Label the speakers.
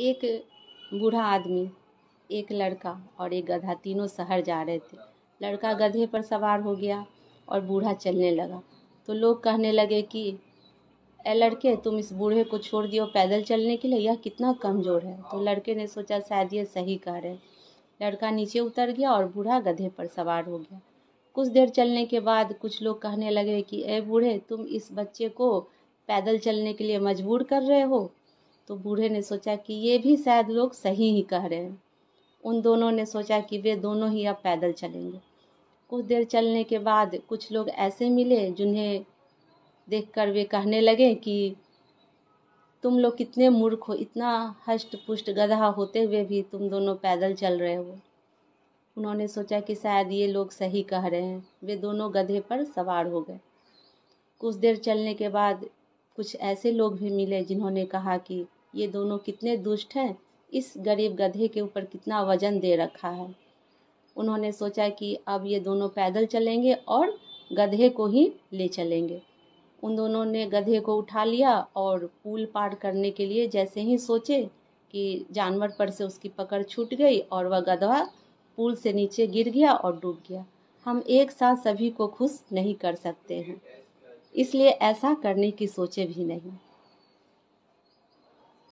Speaker 1: एक बूढ़ा आदमी, एक लड़का और एक गधा तीनों शहर जा रहे थे। लड़का गधे पर सवार हो गया और बूढ़ा चलने लगा। तो लोग कहने लगे कि ए लड़के, तुम इस बूढ़े को छोड़ दियो पैदल चलने के लिए, यह कितना कमज़ोर है। तो लड़के ने सोचा शायद ये सही कह रहे। लड़का नीचे उतर गया और बूढ़ा गधे पर सवार हो गया। कुछ देर चलने के बाद कुछ लोग कहने लगे कि ए बूढ़े, तुम इस बच्चे को पैदल चलने के लिए मजबूर कर रहे हो। तो बूढ़े ने सोचा कि ये भी शायद लोग सही ही कह रहे हैं। उन दोनों ने सोचा कि वे दोनों ही अब पैदल चलेंगे। कुछ देर चलने के बाद कुछ लोग ऐसे मिले जिन्हें देखकर वे कहने लगे कि तुम लोग कितने मूर्ख हो, इतना हष्ट पुष्ट गधा होते हुए भी तुम दोनों पैदल चल रहे हो। उन्होंने सोचा कि शायद ये लोग सही कह रहे हैं। वे दोनों गधे पर सवार हो गए। कुछ देर चलने के बाद कुछ ऐसे लोग भी मिले जिन्होंने कहा कि ये दोनों कितने दुष्ट हैं, इस गरीब गधे के ऊपर कितना वजन दे रखा है। उन्होंने सोचा कि अब ये दोनों पैदल चलेंगे और गधे को ही ले चलेंगे। उन दोनों ने गधे को उठा लिया और पुल पार करने के लिए जैसे ही सोचे कि जानवर पर से उसकी पकड़ छूट गई और वह गधा पुल से नीचे गिर गया और डूब गया। हम एक साथ सभी को खुश नहीं कर सकते हैं, इसलिए ऐसा करने की सोचे भी नहीं।